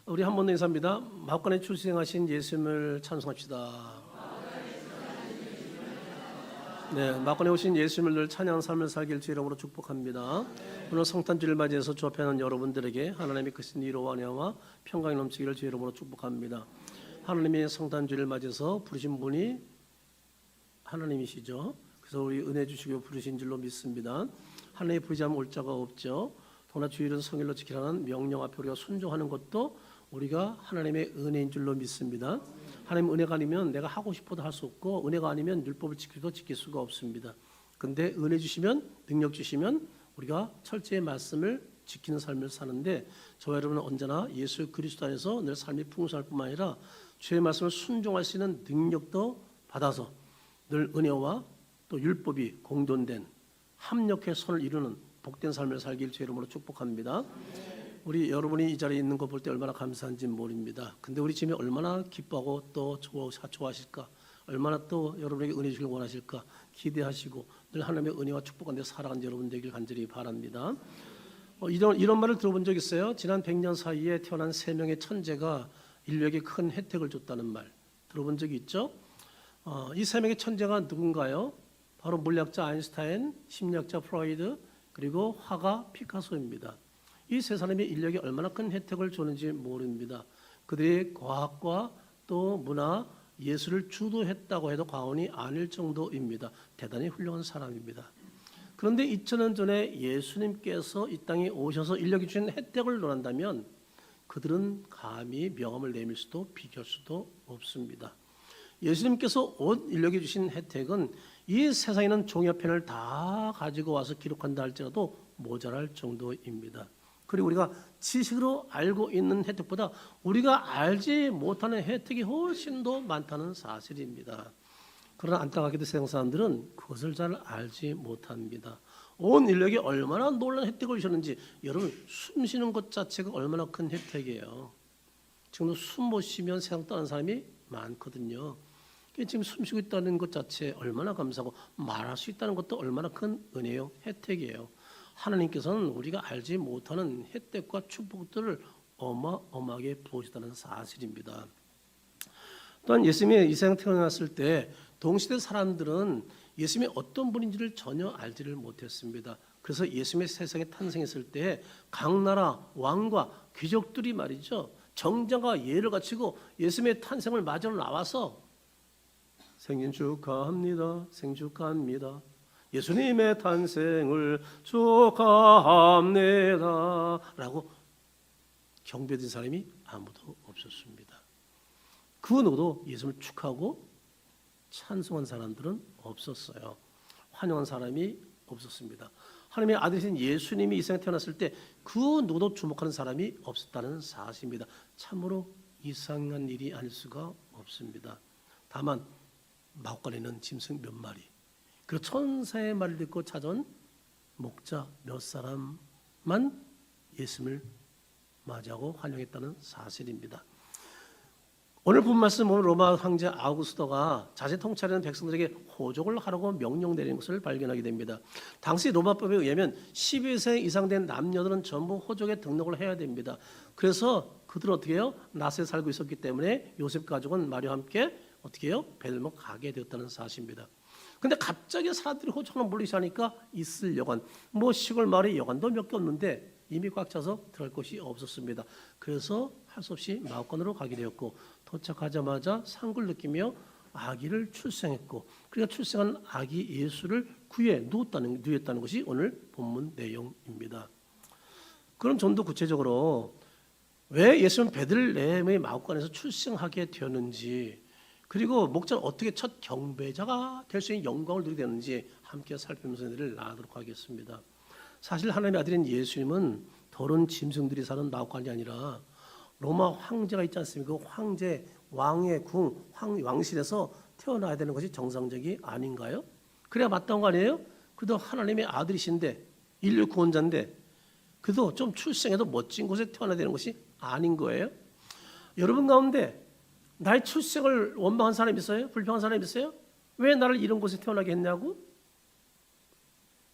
우리 한 번 더 인사합니다. 마ኅ간에 출생하신 예수님을 찬송합시다. 네, 마ኅ간에 오신 예수님을 늘 찬양하는 삶을 살길 주 이름으로 축복합니다. 오늘 성탄주를 맞이해서 주 앞에 하는 여러분들에게 하나님의 크신 위로와 은혜와 평강이 넘치기를 주 이름으로 축복합니다. 하나님의 성탄주를 맞이해서 부르신 분이 하나님이시죠. 그래서 우리 은혜 주시고 부르신 줄로 믿습니다. 하나님 부르지 않으면 올 자가 없죠. 더나 주일은 성일로 지키라는 명령 앞에 우리가 순종하는 것도 우리가 하나님의 은혜인 줄로 믿습니다. 하나님 은혜가 아니면 내가 하고 싶어도 할 수 없고, 은혜가 아니면 율법을 지키도 지킬 수가 없습니다. 그런데 은혜 주시면, 능력 주시면 우리가 철저히 말씀을 지키는 삶을 사는데, 저와 여러분은 언제나 예수 그리스도 안에서 늘 삶이 풍성할 뿐만 아니라 주의 말씀을 순종할 수 있는 능력도 받아서 늘 은혜와 또 율법이 공존된 합력해 선을 이루는 복된 삶을 살길 주 이름으로 축복합니다. 우리 여러분이 이 자리에 있는 거 볼 때 얼마나 감사한지 모릅니다. 근데 우리 집에 얼마나 기뻐하고 또 좋아하실까, 얼마나 또 여러분에게 은혜 주길 원하실까 기대하시고 늘 하나님의 은혜와 축복 가운데 살아가는 여러분 되길 간절히 바랍니다. 이런 말을 들어본 적 있어요. 지난 100년 사이에 태어난 3명의 천재가 인류에게 큰 혜택을 줬다는 말 들어본 적이 있죠. 이 3명의 천재가 누군가요? 바로 물리학자 아인슈타인, 심리학자 프로이드, 그리고 화가 피카소입니다. 이 세 사람이 인류에게 얼마나 큰 혜택을 줬는지 모릅니다. 그들이 과학과 또 문화, 예술을 주도했다고 해도 과언이 아닐 정도입니다. 대단히 훌륭한 사람입니다. 그런데 2000년 전에 예수님께서 이 땅에 오셔서 인류에게 주신 혜택을 논한다면 그들은 감히 명함을 내밀 수도 비교할 수도 없습니다. 예수님께서 온 인류에게 주신 혜택은 이 세상에 있는 종이편을 다 가지고 와서 기록한다 할지라도 모자랄 정도입니다. 그리고 우리가 지식으로 알고 있는 혜택보다 우리가 알지 못하는 혜택이 훨씬 더 많다는 사실입니다. 그러나 안타깝게도 세상 사람들은 그것을 잘 알지 못합니다. 온 인류에게 얼마나 놀라운 혜택을 주셨는지, 여러분 숨 쉬는 것 자체가 얼마나 큰 혜택이에요. 지금도 숨 못 쉬면 세상 떠나는 사람이 많거든요. 지금 숨 쉬고 있다는 것 자체 얼마나 감사하고, 말할 수 있다는 것도 얼마나 큰 은혜요, 혜택이에요. 하나님께서는 우리가 알지 못하는 혜택과 축복들을 어마어마하게 부어주셨다는 사실입니다. 또한 예수님이 이 세상에 태어났을 때 동시대 사람들은 예수님이 어떤 분인지를 전혀 알지를 못했습니다. 그래서 예수님의 세상에 탄생했을 때 각 나라 왕과 귀족들이 말이죠, 정장과 예를 갖추고 예수님의 탄생을 맞으러 나와서 생신 축하합니다, 생신 축하합니다, 예수님의 탄생을 축하합니다 라고 경배드린 사람이 아무도 없었습니다. 그 누구도 예수님을 축하하고 찬송한 사람들은 없었어요. 환영한 사람이 없었습니다. 하나님의 아들이신 예수님이 이 세상에 태어났을 때 그 누구도 주목하는 사람이 없었다는 사실입니다. 참으로 이상한 일이 아닐 수가 없습니다. 다만 마ኅ간에는 짐승 몇 마리, 그리고 천사의 말을 듣고 찾아온 목자 몇 사람만 예수님을 맞이하고 환영했다는 사실입니다. 오늘 본 말씀은 로마 황제 아우구스토가 자세 통치하려는 백성들에게 호족을 하라고 명령 내린 것을 발견하게 됩니다. 당시 로마법에 의하면 12세 이상 된 남녀들은 전부 호족에 등록을 해야 됩니다. 그래서 그들은 어떻게 해요? 낫에 살고 있었기 때문에 요셉 가족은 마리아와 함께 어떻게 해요? 베들레헴 가게 되었다는 사실입니다. 근데 갑자기 사람들이 호적을 몰리기 시작하니까 있을 여관, 시골 마을에 여관도 몇 개 없는데 이미 꽉 차서 들어갈 곳이 없었습니다. 그래서 할 수 없이 마ኅ간으로 가게 되었고, 도착하자마자 상을 느끼며 아기를 출생했고, 그러니까 출생한 아기 예수를 구에 누웠다는 것이 오늘 본문 내용입니다. 그럼 좀 더 구체적으로 왜 예수는 베들레헴의 마ኅ간에서 출생하게 되었는지, 그리고 목자는 어떻게 첫 경배자가 될 수 있는 영광을 누리게 되는지 함께 살피면서 은혜를 나누도록 하겠습니다. 사실 하나님의 아들인 예수님은 더러운 짐승들이 사는 마ኅ간이 아니라 로마 황제가 있지 않습니까? 그 황제, 왕의 궁, 왕실에서 태어나야 되는 것이 정상적이 아닌가요? 그래야 마땅한 거 아니에요? 그래도 하나님의 아들이신데, 인류 구원자인데, 그래도 좀 출생해도 멋진 곳에 태어나야 되는 것이 아닌 거예요? 여러분 가운데 나의 출생을 원망한 사람이 있어요? 불평한 사람이 있어요? 왜 나를 이런 곳에 태어나게 했냐고?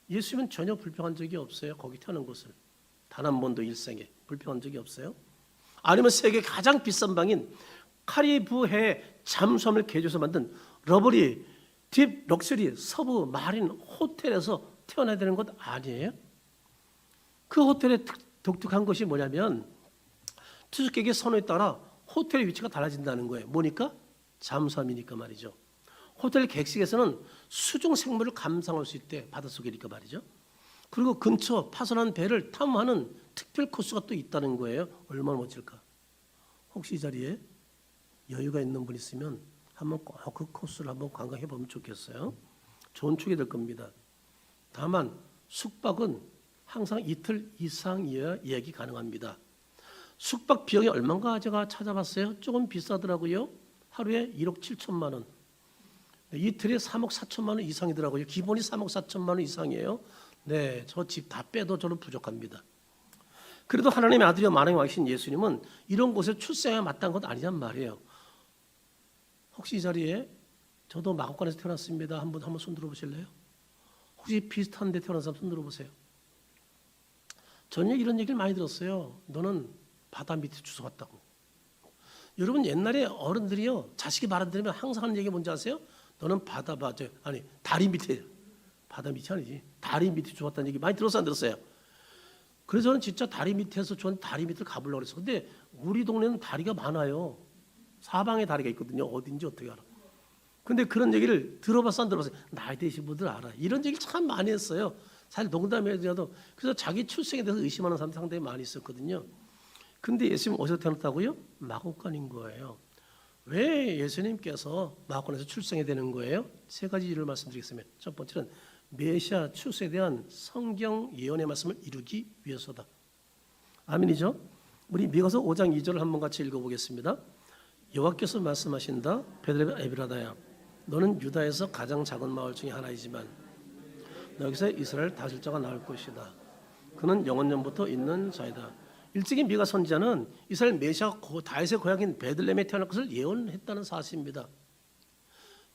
예수님은 전혀 불평한 적이 없어요. 거기 태어난 것을 단 한 번도 일생에 불평한 적이 없어요. 아니면 세계 가장 비싼 방인 카리브해 잠수함을 개조해서 만든 러버리 딥 럭셔리 서부 마린 호텔에서 태어나야 되는 것 아니에요? 그 호텔의 독특한 것이 뭐냐면 투숙객의 선호에 따라 호텔의 위치가 달라진다는 거예요. 뭐니까? 잠수함이니까 말이죠. 호텔 객실에서는 수중 생물을 감상할 수 있대. 바닷속이니까 말이죠. 그리고 근처 파손한 배를 탐험하는 특별 코스가 또 있다는 거예요. 얼마나 멋질까? 혹시 이 자리에 여유가 있는 분 있으면 한번 꼭 그 코스를 한번 관광해 보면 좋겠어요. 좋은 축이 될 겁니다. 다만 숙박은 항상 이틀 이상이어야 예약이 가능합니다. 숙박 비용이 얼마인가 제가 찾아봤어요. 조금 비싸더라고요. 하루에 1억 7천만 원. 이틀에 3억 4천만 원 이상이더라고요. 기본이 3억 4천만 원 이상이에요. 네, 저 집 다 빼도 저는 부족합니다. 그래도 하나님의 아들이여 만왕의 왕이신 예수님은 이런 곳에 출생에 마땅한 것 아니란 말이에요. 혹시 이 자리에 저도 마곡간에서 태어났습니다. 한번 손 들어보실래요? 혹시 비슷한 데 태어난 사람 손 들어보세요. 저는 이런 얘기를 많이 들었어요. 너는 바다 밑에 주워 왔다고. 여러분 옛날에 어른들이요 자식이 말 안 들으면 항상 하는 얘기 뭔지 아세요? 너는 다리 밑에, 바다 밑이 아니지, 다리 밑에 주워 왔다는 얘기 많이 들었어요, 안 들었어요? 그래서 저는 진짜 다리 밑에서 다리 밑을 가보려고 그랬어요. 근데 우리 동네는 다리가 많아요. 사방에 다리가 있거든요. 어딘지 어떻게 알아? 근데 그런 얘기를 들어봤어, 안 들어봤어요? 나이 드신 분들 알아. 이런 얘기 참 많이 했어요. 사실 농담이라도. 그래서 자기 출생에 대해서 의심하는 사람들이 상당히 많이 있었거든요. 근데 예수님 어디서 태어났다고요? 마곡간인 거예요. 왜 예수님께서 마곡간에서 출생이 되는 거예요? 세 가지 이유를 말씀드리겠습니다. 첫 번째는 메시아 출생에 대한 성경 예언의 말씀을 이루기 위해서다. 아멘이죠? 우리 미가서 5장 2절을 한번 같이 읽어보겠습니다. 여호와께서 말씀하신다. 베들레헴 에브라다야, 너는 유다에서 가장 작은 마을 중에 하나이지만 너기서 이스라엘 다스릴 자가 나올 것이다. 그는 영원전부터 있는 자이다. 일찍이 미가 선지자는 이스라엘 메시아 다윗의 고향인 베들레헴에 태어날 것을 예언했다는 사실입니다.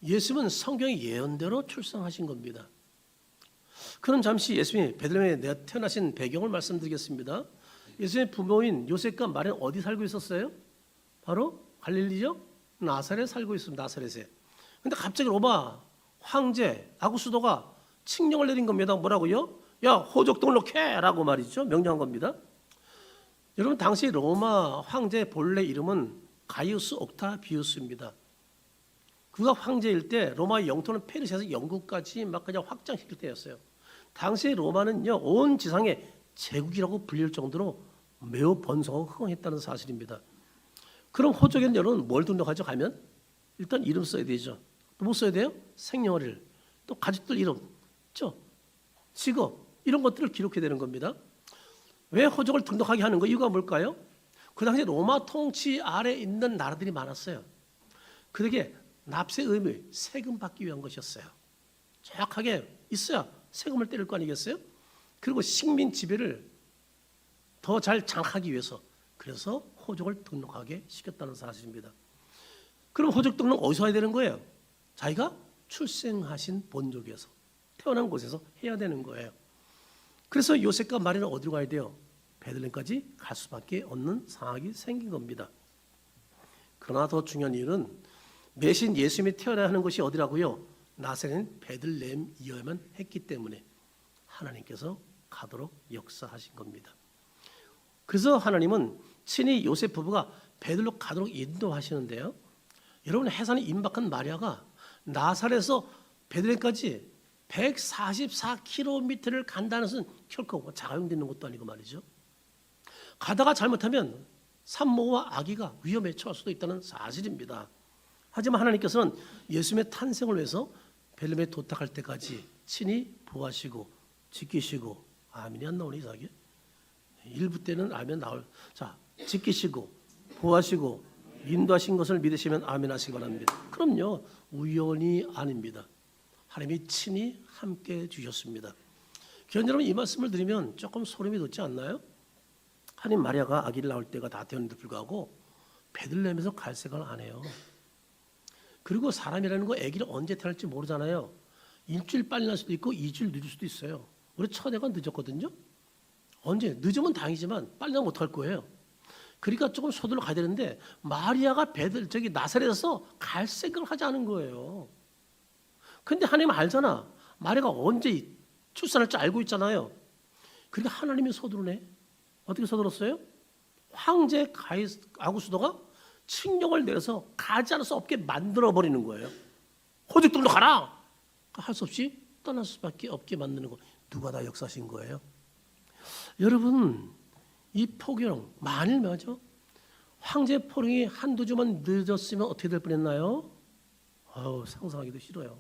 예수님은 성경의 예언대로 출생하신 겁니다. 그럼 잠시 예수님이 베들레헴에 태어나신 배경을 말씀드리겠습니다. 예수님의 부모인 요셉과 마리아는 어디 살고 있었어요? 바로 갈릴리죠? 나사렛에 살고 있습니다. 나사렛에. 근데 갑자기 로마 황제 아구스도가 칙령을 내린 겁니다. 뭐라고요? 야, 호적 등록해라고 말이죠. 명령한 겁니다. 여러분 당시 로마 황제 본래 이름은 가이우스 옥타비우스입니다. 그가 황제일 때 로마의 영토는 페르시아에서 영국까지 막 그냥 확장시킬 때였어요. 당시 로마는요 온 지상의 제국이라고 불릴 정도로 매우 번성하고 흥황했다는 사실입니다. 그럼 호적에는 여러분 뭘 등록하죠? 가면 일단 이름 써야 되죠. 또 뭐 써야 돼요? 생년월일, 또 가족들 이름, 직업 이런 것들을 기록해야 되는 겁니다. 왜 호적을 등록하게 하는 거? 이유가 뭘까요? 그 당시 로마 통치 아래 있는 나라들이 많았어요. 그에게 납세 의무, 세금 받기 위한 것이었어요. 정확하게 있어야 세금을 때릴 거 아니겠어요? 그리고 식민 지배를 더 잘 장악하기 위해서 그래서 호적을 등록하게 시켰다는 사실입니다. 그럼 호적 등록 어디서 해야 되는 거예요? 자기가 출생하신 본족에서 태어난 곳에서 해야 되는 거예요. 그래서 요셉과 마리아는 어디로 가야 돼요? 베들레헴까지 갈 수밖에 없는 상황이 생긴 겁니다. 그러나 더 중요한 이유는 메신 예수님이 태어나야 하는 것이 어디라고요? 나사렛은 베들레헴이어야만 했기 때문에 하나님께서 가도록 역사하신 겁니다. 그래서 하나님은 친히 요셉 부부가 베들레헴 가도록 인도하시는데요. 여러분 해산이 임박한 마리아가 나사렛에서 베들레헴까지 144km를 간다는 것은 결코 자가용되는 것도 아니고 말이죠. 가다가 잘못하면 산모와 아기가 위험에 처할 수도 있다는 사실입니다. 하지만 하나님께서는 예수님의 탄생을 위해서 베들레헴에 도착할 때까지 친히 보호하시고 지키시고, 아멘이 안 나오니 이상하게? 일부 때는 아멘 나올. 자, 지키시고 보호하시고 인도하신 것을 믿으시면 아멘 하시기 바랍니다. 그럼요, 우연이 아닙니다. 하나님이 친히 함께해 주셨습니다. 기원 여러분, 이 말씀을 드리면 조금 소름이 돋지 않나요? 하나님 마리아가 아기를 낳을 때가 다 되었는데 불구하고 베들레헴에서 갈 생각을 안 해요. 그리고 사람이라는 거 아기를 언제 태어날지 모르잖아요. 일주일 빨리 날 수도 있고 2주일 늦을 수도 있어요. 우리 첫애가 늦었거든요. 언제? 늦으면 다행이지만 빨리 나면 어떡할 거예요? 그러니까 조금 서둘러 가야 되는데 마리아가 저기 나사렛에서 갈 생각을 하지 않은 거예요. 근데 하나님 알잖아. 마리아가 언제 출산할 줄 알고 있잖아요. 그러니까 하나님이 서두르네. 어떻게 서둘렀어요? 황제 아구스도가 칙령을 내려서 가지 않을 수 없게 만들어 버리는 거예요. 호족들도 가라. 할 수 없이 떠날 수밖에 없게 만드는 거. 누가 다 역사하신 거예요? 여러분, 이 포경 만일 말이죠. 황제 포경이 한두 주만 늦었으면 어떻게 될 뻔했나요? 상상하기도 싫어요.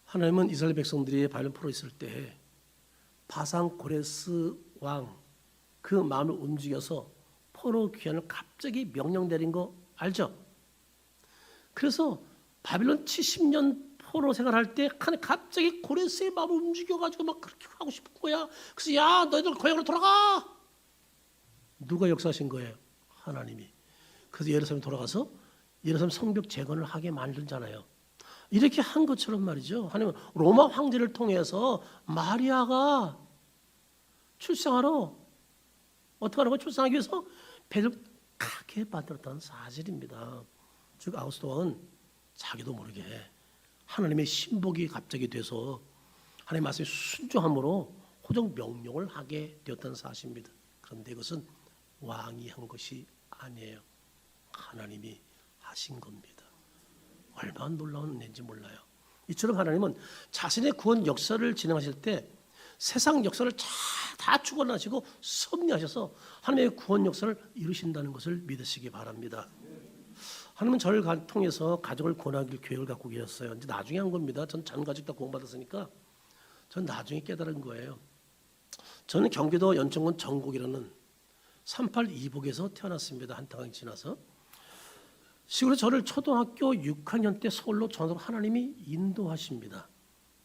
하나님은 이스라엘 백성들이 바벨론 포로에 있을 때 바산 고레스 왕 그 마음을 움직여서 포로 귀환을 갑자기 명령 내린 거 알죠? 그래서 바벨론 70년 포로 생활할 때 갑자기 고레스의 마음을 움직여가지고 막 그렇게 하고 싶은 거야. 그래서 야 너희들 고향으로 돌아가. 누가 역사하신 거예요? 하나님이. 그래서 예루살렘 돌아가서 예루살렘 성벽 재건을 하게 만들잖아요. 이렇게 한 것처럼 말이죠. 하나님은 로마 황제를 통해서 마리아가 출생하러 어떻게 하는 거예요? 출산하기 위해서 배를 가게 만들었다는 사실입니다. 즉 아구스도 왕은 자기도 모르게 하나님의 신복이 갑자기 돼서 하나님의 말씀에 순종함으로 호적 명령을 하게 되었다는 사실입니다. 그런데 이것은 왕이 한 것이 아니에요. 하나님이 하신 겁니다. 얼마나 놀라운 은혜인지 몰라요. 이처럼 하나님은 자신의 구원 역사를 진행하실 때 세상 역사를 다 주관하시고 섭리하셔서 하나님의 구원 역사를 이루신다는 것을 믿으시기 바랍니다. 하나님은 저를 통해서 가족을 구원하길 계획을 갖고 계셨어요. 이제 나중에 한 겁니다. 전 전 가족 다 구원받았으니까 전 나중에 깨달은 거예요. 저는 경기도 연천군 정곡이라는 382복에서 태어났습니다. 한탕이 지나서. 시골에 저를 초등학교 6학년 때 서울로 전으로 하나님이 인도하십니다.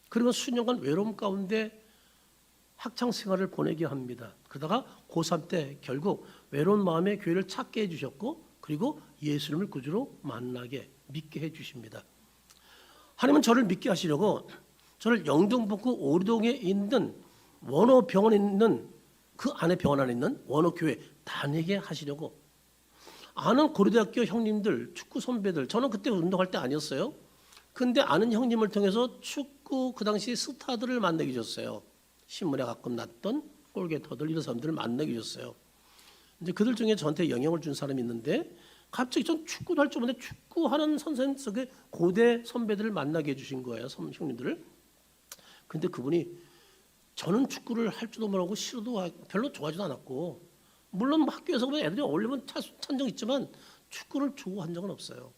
그리고 수년간 외로움 가운데 학창 생활을 보내게 합니다. 그러다가 고3 때 결국 외로운 마음에 교회를 찾게 해주셨고 그리고 예수님을 구주로 만나게 믿게 해주십니다. 하나님은 저를 믿게 하시려고 저를 영등포구 오리동에 있는 원어병원에 있는 그 안에 병원 안에 있는 원어교회 다니게 하시려고 아는 고려대학교 형님들 축구 선배들 저는 그때 운동할 때 아니었어요. 근데 아는 형님을 통해서 축구 그 당시 스타들을 만나게 줬어요. 신문에 가끔 났던 골게터들 이런 사람들을 만나게 줬어요. 이제 그들 중에 저한테 영향을 준 사람이 있는데 갑자기 전 축구도 할 줄 모르는데 축구하는 선생님 속에 고대 선배들을 만나게 해주신 거예요. 형님들을. 근데 그분이 저는 축구를 할 줄도 모르고 싫어도 별로 좋아하지도 않았고 물론 학교에서 보면 애들이 어울리면 찬 적 있지만 축구를 좋아한 적은 없어요.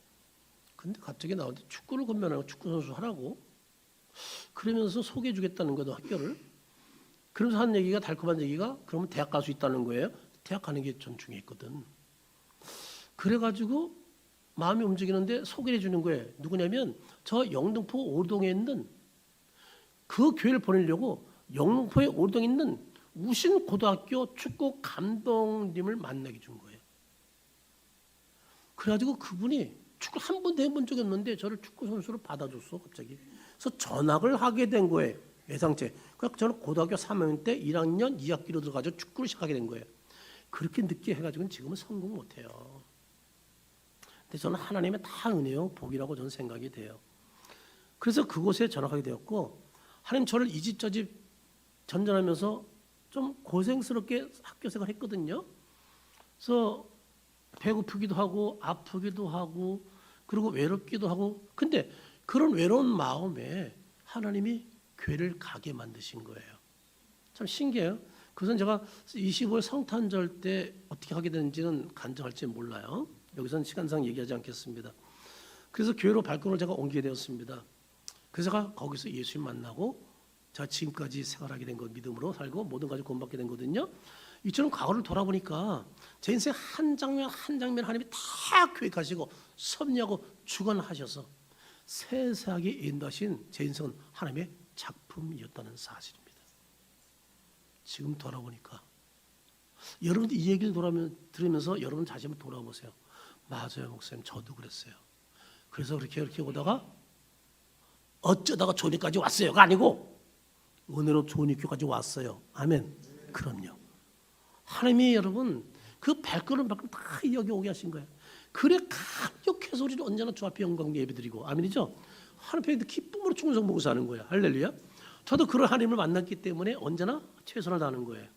근데 갑자기 나오는데 축구를 건면하고 축구 선수 하라고 그러면서 소개해 주겠다는 거도 학교를. 그러면서 한 얘기가 달콤한 얘기가 그러면 대학 갈 수 있다는 거예요. 대학 가는 게 전 중요했거든. 그래가지고 마음이 움직이는데 소개해 주는 거예요. 누구냐면 저 영등포 오리동에 있는 그 교회를 보내려고 영등포의 오리동에 있는 우신고등학교 축구 감독님을 만나게 준 거예요. 그래가지고 그분이 축구 한 번도 해본 적이 없는데 저를 축구 선수로 받아줬어 갑자기. 그래서 전학을 하게 된 거예요. 예상체. 그래서 저는 고등학교 3학년 때 1학년 2학기로 들어가서 축구를 시작하게 된 거예요. 그렇게 늦게 해가지고는 지금은 성공 못해요. 근데 저는 하나님의 다 은혜요 복이라고 저는 생각이 돼요. 그래서 그곳에 전학하게 되었고 하나님 저를 이 집 저 집 전전하면서 좀 고생스럽게 학교 생활을 했거든요. 그래서 배고프기도 하고 아프기도 하고 그리고 외롭기도 하고 근데 그런 외로운 마음에 하나님이 교회를 가게 만드신 거예요. 참 신기해요. 그것은 제가 25일 성탄절 때 어떻게 하게 되는지는 간증할지 몰라요. 여기서는 시간상 얘기하지 않겠습니다. 그래서 교회로 발걸음을 제가 옮기게 되었습니다. 그래서 제가 거기서 예수님 만나고 제가 지금까지 생활하게 된 것 믿음으로 살고 모든 가지 구원받게 된 거거든요. 이처럼 과거를 돌아보니까 제 인생 한 장면 한 장면 하나님이 다 계획하시고 섭리하고 주관하셔서 세세하게 인도하신 제 인생은 하나님의 작품이었다는 사실입니다. 지금 돌아보니까 여러분들 이 얘기를 들으면서 여러분 자신 한번 돌아보세요. 맞아요 목사님 저도 그랬어요. 그래서 그렇게 오다가 어쩌다가 조니까지 왔어요가 아니고 은혜로 좋은 교까지 왔어요. 아멘. 그럼요. 하나님이 여러분 그 발걸음 다 여기 오게 하신 거예요. 그래 강력해서 우리는 언제나 주 앞에 영광 예배드리고 아멘이죠. 하나님 앞에 기쁨으로 충성 보고 사는 거예요. 할렐루야. 저도 그런 하나님을 만났기 때문에 언제나 최선을 다하는 거예요.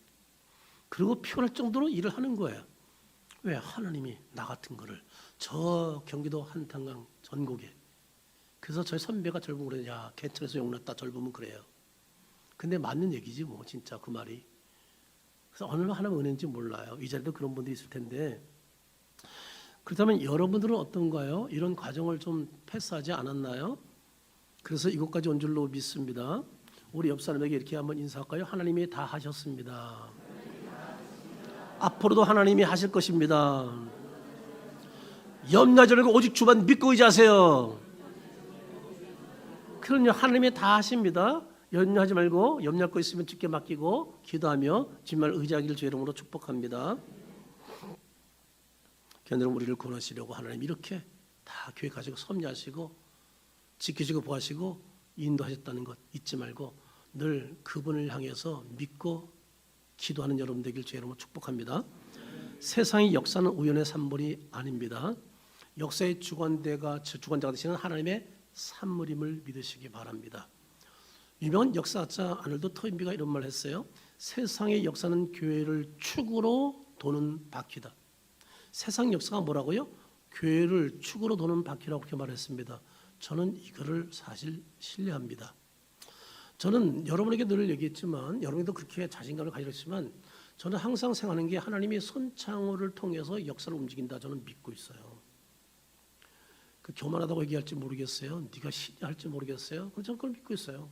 그리고 피곤할 정도로 일을 하는 거예요. 왜? 하나님이 나 같은 거를 저 경기도 한탄강 전곡에 그래서 저희 선배가 젊으면 그래요. 야 개천에서 용났다 젊으면 그래요. 근데 맞는 얘기지 뭐 진짜 그 말이. 그래서 어느 하나님 은혜인지 몰라요. 이 자리도 그런 분들이 있을 텐데 그렇다면 여러분들은 어떤가요? 이런 과정을 좀 패스하지 않았나요? 그래서 이곳까지 온 줄로 믿습니다. 우리 옆 사람에게 이렇게 한번 인사할까요? 하나님이 다 하셨습니다. 앞으로도 하나님이 하실 것입니다. 염려하지 말고 오직 주만 믿고 의지하세요. 그럼요. 하나님이 다 하십니다. 염려하지 말고 염려할 거 있으면 주께 맡기고 기도하며 정말 의지하기를 주 이름으로 축복합니다. 견디는 우리를 구원하시려고 하나님 이렇게 다 계획하시고 섭리하시고 지키시고 보하시고 인도하셨다는 것 잊지 말고 늘 그분을 향해서 믿고 기도하는 여러분 되길 주 이름으로 축복합니다. 세상의 역사는 우연의 산물이 아닙니다. 역사의 주관자가 되시는 하나님의 산물임을 믿으시기 바랍니다. 유명한 역사자 아놀드 토인비가 이런 말을 했어요. 세상의 역사는 교회를 축으로 도는 바퀴다. 세상 역사가 뭐라고요? 교회를 축으로 도는 바퀴라고 그렇게 말했습니다. 저는 이거를 사실 신뢰합니다. 저는 여러분에게 늘 얘기했지만 여러분도 그렇게 자신감을 가지고 있지만 저는 항상 생각하는 게 하나님이 손창호를 통해서 역사를 움직인다 저는 믿고 있어요. 그 교만하다고 얘기할지 모르겠어요. 네가 신뢰할지 모르겠어요. 저는 그걸 믿고 있어요.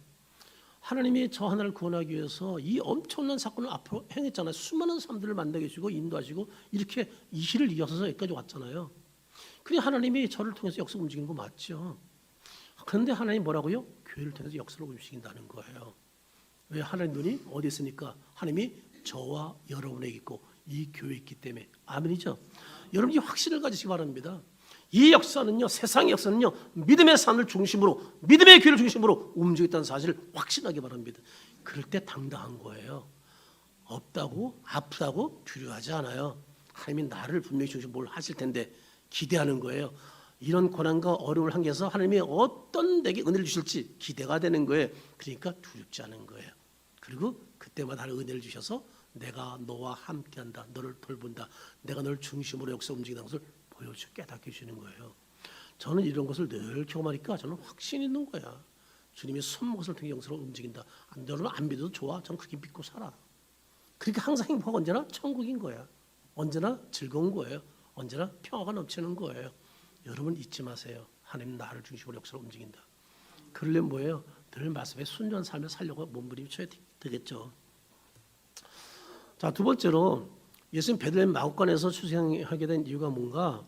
하나님이 저 하나를 구원하기 위해서 이 엄청난 사건을 앞으로 행했잖아요. 수많은 사람들을 만나게 해주고 인도하시고 이렇게 이 시를 이어서 여기까지 왔잖아요. 그래 하나님이 저를 통해서 역사 움직이는 거 맞죠. 그런데 하나님 뭐라고요? 교회를 통해서 역사를 움직인다는 거예요. 왜? 하나님 눈이 어디 있으니까 하나님이 저와 여러분에게 있고 이 교회에 있기 때문에 아멘이죠. 여러분이 확신을 가지시기 바랍니다. 이 역사는요, 세상의 역사는요, 믿음의 삶을 중심으로, 믿음의 교회를 중심으로 움직였다는 사실을 확신하기 바랍니다. 그럴 때 당당한 거예요. 없다고, 아프다고 두려워하지 않아요. 하나님이 나를 분명히 중심으로 뭘 하실 텐데 기대하는 거예요. 이런 고난과 어려움을 한계에서 하나님이 어떤 내게 은혜를 주실지 기대가 되는 거예요. 그러니까 두렵지 않은 거예요. 그리고 그때마다 은혜를 주셔서 내가 너와 함께한다, 너를 돌본다, 내가 너를 중심으로 역사 움직이는 것을 보여주 깨닫게 해주시는 거예요. 저는 이런 것을 늘 경험하니까 저는 확신이 있는 거야. 주님이 손목을 통해 영성으로 움직인다. 여러분 안 믿어도 좋아. 저는 그렇게 믿고 살아. 그러니까 항상 행복하고 언제나 천국인 거야. 언제나 즐거운 거예요. 언제나 평화가 넘치는 거예요. 여러분 잊지 마세요. 하나님 나를 중심으로 역사로 움직인다. 그러려면 뭐예요? 늘 말씀에 순전한 삶을 살려고 몸부림쳐야 되겠죠. 자, 두 번째로 예수님 베들레헴 마구간에서 출생하게 된 이유가 뭔가?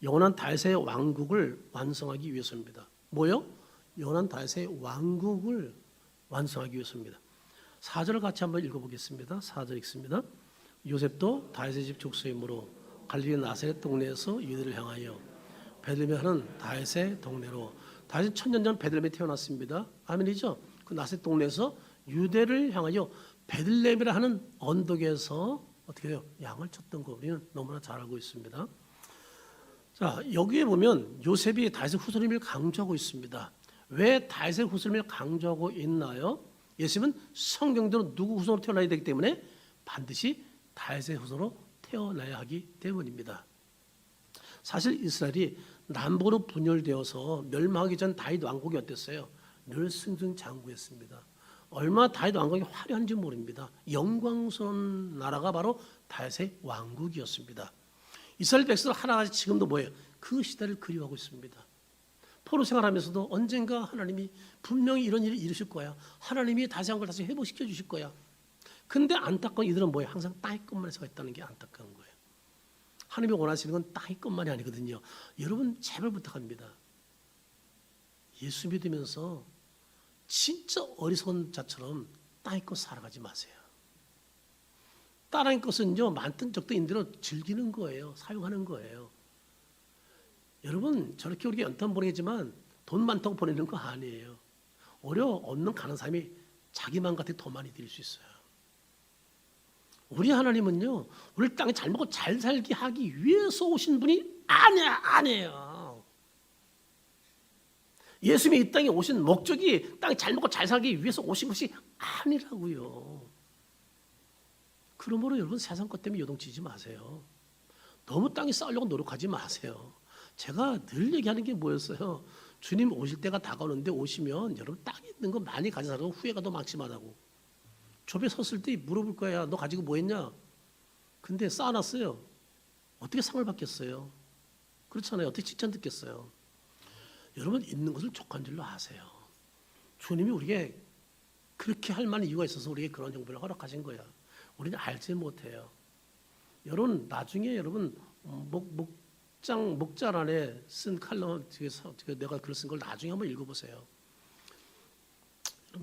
영원한 다윗의 왕국을 완성하기 위해서입니다. 뭐요? 영원한 다윗의 왕국을 완성하기 위해서입니다. 4절을 같이 한번 읽어보겠습니다. 4절 읽습니다. 요셉도 다윗의 집 족속이므로 갈릴리 나사렛 동네에서 유대를 향하여 베들레헴에 하는 다윗의 동네로. 다윗은 천년 전 베들레헴에 태어났습니다. 아멘이죠? 그 나사렛 동네에서 유대를 향하여 베들레헴이라 하는 언덕에서 어떻게 해요? 양을 쳤던 거 우리는 너무나 잘 알고 있습니다. 자, 여기에 보면 요셉이 다윗의 후손임을 강조하고 있습니다. 왜 다윗의 후손임을 강조하고 있나요? 예수님은 성경대로 누구 후손으로 태어나야 되기 때문에 반드시 다윗의 후손으로 태어나야 하기 때문입니다. 사실 이스라엘이 남북으로 분열되어서 멸망하기 전 다윗 왕국이 어땠어요? 늘 승승장구했습니다. 얼마나 다윗 왕국이 화려한지 모릅니다. 영광스러운 나라가 바로 다윗의 왕국이었습니다. 이스라엘 백성들 하나같이 지금도 뭐예요? 그 시대를 그리워하고 있습니다. 포로 생활하면서도 언젠가 하나님이 분명히 이런 일을 이루실 거야. 하나님이 다시 한 걸 다시 회복시켜 주실 거야. 근데 안타까운 이들은 뭐예요? 항상 땅의 것만에서 있다는 게 안타까운 거예요. 하나님이 원하시는 건 땅의 것만이 아니거든요. 여러분 제발 부탁합니다. 예수 믿으면서 진짜 어리석은 자처럼 땅의 것 살아가지 마세요. 땅의 것은요, 많든 적든 인대로 즐기는 거예요. 사용하는 거예요. 여러분 저렇게 우리가 연탄 보내지만 돈 많다고 보내는 거 아니에요. 오히려 얻는 가는 사람이 자기 마음 같아 더 많이 드릴 수 있어요. 우리 하나님은요, 우리 땅에 잘 먹고 잘 살게 하기 위해서 오신 분이 아니에요. 예수님이 이 땅에 오신 목적이 땅에 잘 먹고 잘 살기 위해서 오신 것이 아니라고요. 그러므로 여러분 세상 것 때문에 요동치지 마세요. 너무 땅에 쌓으려고 노력하지 마세요. 제가 늘 얘기하는 게 뭐였어요? 주님 오실 때가 다가오는데 오시면 여러분 땅에 있는 거 많이 가져가고 후회가 더 막심하다고. 좁에 섰을 때 물어볼 거야. 너 가지고 뭐 했냐? 근데 쌓아놨어요. 어떻게 상을 받겠어요? 그렇잖아요. 어떻게 칭찬 듣겠어요? 여러분 있는 것을 족한 줄로 아세요. 주님이 우리에게 그렇게 할 만한 이유가 있어서 우리에게 그런 형편을 허락하신 거야. 우리는 알지 못해요. 여러분 나중에 여러분 목장 안에 쓴 칼럼 뒤에서 내가 글 쓴 걸 나중에 한번 읽어보세요.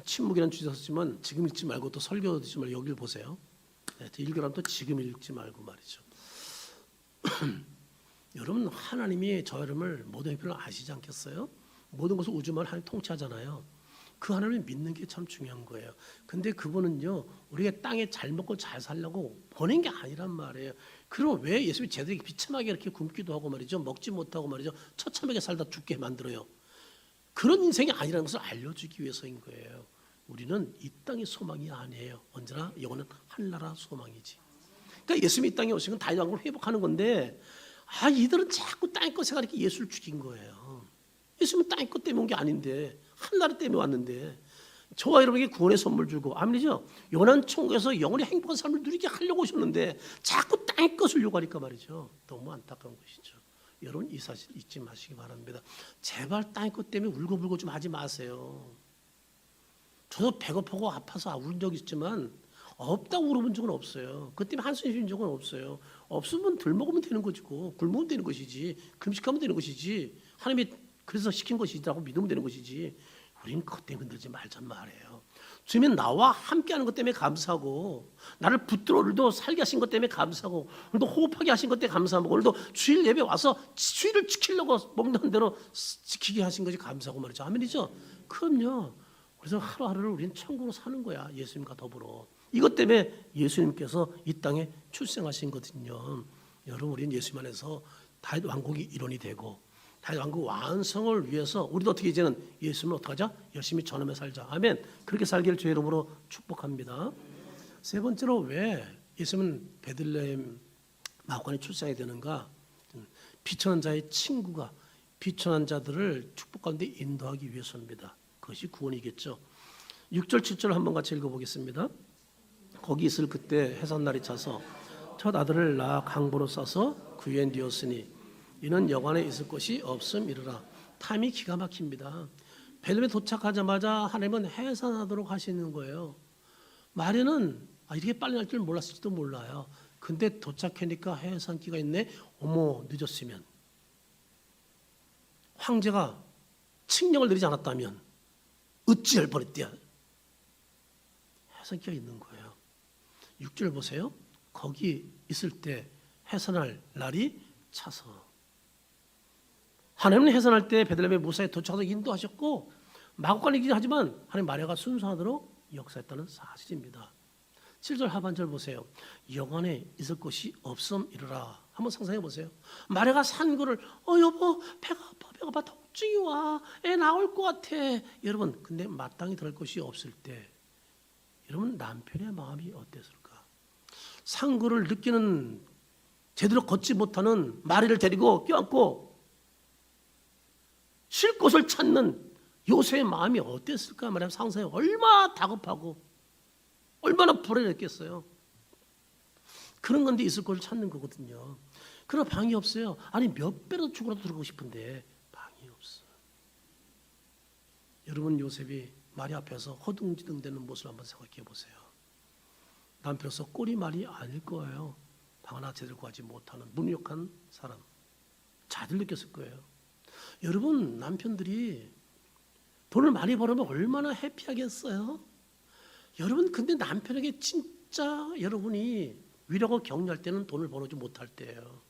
침묵이라는 주제 썼지만 지금 읽지 말고 또 설교 듣지 말고 여기를 보세요. 네, 읽으라면 또 지금 읽지 말고 말이죠. 여러분 하나님이 저 여러분을 모든 형편을 아시지 않겠어요? 모든 것을 우주만 하나님 통치하잖아요. 그 하나님을 믿는 게 참 중요한 거예요. 근데 그분은요 우리가 땅에 잘 먹고 잘 살려고 보낸 게 아니란 말이에요. 그럼 왜 예수님이 제대로 비참하게 이렇게 굶기도 하고 말이죠, 먹지 못하고 말이죠, 처참하게 살다 죽게 만들어요? 그런 인생이 아니라는 것을 알려주기 위해서인 거예요. 우리는 이 땅의 소망이 아니에요. 언제나 영원한 하늘나라 소망이지. 그러니까 예수님이 이 땅에 오신 건 다윗 왕국을 회복하는 건데, 이들은 자꾸 땅의 것 생각하니까 예수를 죽인 거예요. 예수님은 땅의 것 때문에 온 게 아닌데 하늘나라 때문에 왔는데, 저와 여러분에게 구원의 선물 주고 아멘이죠. 영원한 천국에서 영원히 행복한 삶을 누리게 하려고 오셨는데 자꾸 땅의 것을 요구하니까 말이죠. 너무 안타까운 것이죠. 여러분 이 사실 잊지 마시기 바랍니다. 제발 땅의 것 때문에 울고불고 좀 하지 마세요. 저도 배고프고 아파서 울은 적이 있지만 없다고 울어본 적은 없어요. 그 때문에 한숨 쉬는 적은 없어요. 없으면 덜 먹으면 되는 거지고, 굶으면 되는 것이지, 금식하면 되는 것이지, 하나님이 그래서 시킨 것이라고 믿으면 되는 것이지, 우리는 그것 때문에 들지 말잔 말이에요. 주님이 나와 함께하는 것 때문에 감사하고, 나를 붙들어 오늘도 살게 하신 것 때문에 감사하고, 오늘도 호흡하게 하신 것 때문에 감사하고, 오늘도 주일 예배 와서 주일을 지키려고 먹는 대로 지키게 하신 것이 감사하고 말이죠. 아멘이죠. 그럼요. 그래서 하루하루를 우리는 천국으로 사는 거야. 예수님과 더불어. 이것 때문에 예수님께서 이 땅에 출생하신 거거든요. 여러분 우리는 예수님 안에서 다윗 왕국이 일원이 되고, 다윗 왕국 완성을 위해서 우리도 어떻게 이제는 예수님을 어떻게 하자? 열심히 전하며 살자. 아멘. 그렇게 살기를 주의 이름으로 축복합니다. 세 번째로 왜 예수님은 베들레헴 마구간에 출생해야 되는가? 비천한 자의 친구가 비천한 자들을 축복 가운데 인도하기 위해서입니다. 그것이 구원이겠죠. 6절 7절 한번 같이 읽어보겠습니다. 거기 있을 그때 해산날이 차서 첫 아들을 낳아 강보로 싸서 구현되었으니 이는 여관에 있을 곳이 없음이르라. 타임이 기가 막힙니다. 베들레헴에 도착하자마자 하나님은 해산하도록 하시는 거예요. 마리아는 이렇게 빨리 날 줄 몰랐을지도 몰라요. 근데 도착하니까 해산기가 있네. 어머 늦었으면, 황제가 칙령을 내리지 않았다면 어찌할 뻔했대야. 해산기가 있는 거예요. 6절 보세요. 거기 있을 때 해산할 날이 차서. 하나님은 해산할 때 베들레헴의 무사히 도착해서 인도하셨고, 마구간이긴 하지만 하나님 마리아가 순수하도록 역사했다는 사실입니다. 7절 하반절 보세요. 영안에 있을 곳이 없음 이르라. 한번 상상해 보세요. 마리아가 산거를 여보 배가 아파 통증이 와, 애 나올 것 같아. 여러분 근데 마땅히 들을 곳이 없을 때 여러분 남편의 마음이 어땠을까? 상거를 느끼는, 제대로 걷지 못하는 마리를 데리고 껴안고 쉴 곳을 찾는 요셉의 마음이 어땠을까 말하면 상상해. 얼마나 다급하고 얼마나 불안했겠어요. 그런 건데 있을 곳을 찾는 거거든요. 그러나 방이 없어요. 아니 몇 배로 죽으라도 들어가고 싶은데 방이 없어. 여러분 요셉이 마리 앞에서 허둥지둥대는 모습을 한번 생각해 보세요. 남편으로서 꼬리말이 아닐 거예요. 방 하나 제대로 구하지 못하는 무력한 사람. 자들 느꼈을 거예요. 여러분 남편들이 돈을 많이 벌으면 얼마나 해피하겠어요? 여러분 근데 남편에게 진짜 여러분이 위로하고 격려할 때는 돈을 벌어주지 못할 때예요.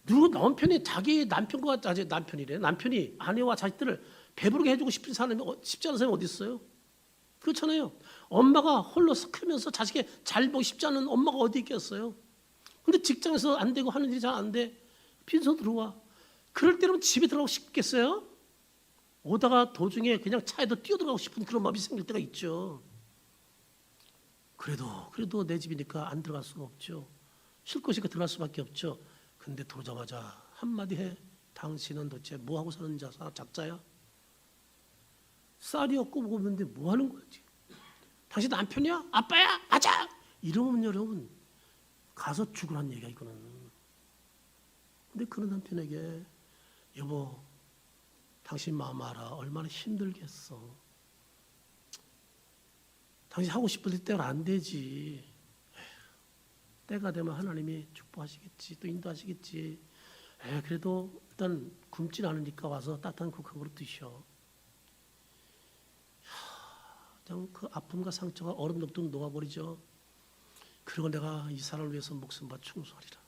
누구 남편이 자기 남편과 남편이 아내와 자식들을 배부르게 해주고 싶은 사람이 쉽지 않은 사람이 어디 있어요? 그렇잖아요. 엄마가 홀로 크면서 자식이 잘 보고 싶지 않은 엄마가 어디 있겠어요. 근데 직장에서 안 되고 하는 일이 잘 안 돼. 빈손 들어와. 그럴 때는 집에 들어가고 싶겠어요? 오다가 도중에 그냥 차에도 뛰어들어가고 싶은 그런 마음이 생길 때가 있죠. 그래도 내 집이니까 안 들어갈 수가 없죠. 쉴 곳이니까 들어갈 수밖에 없죠. 근데 들어오자마자 한마디 해. 당신은 도대체 뭐하고 사는 작자야? 쌀이 없고 뭐가 없는데 뭐 하는 거야 지금? 당신 남편이야? 아빠야? 아자! 이러면 여러분 가서 죽으란 얘기야 이거는. 근데 그런 남편에게 여보 당신 마음 알아. 얼마나 힘들겠어. 당신 하고 싶을 때는 안 되지. 때가 되면 하나님이 축복하시겠지. 또 인도하시겠지. 그래도 일단 굶진 않으니까 와서 따뜻한 국 한 그릇 드셔. 그냥 그 아픔과 상처가 얼음 녹듯 녹아버리죠. 그리고 내가 이 사람을 위해서 목숨 바 충성하리라.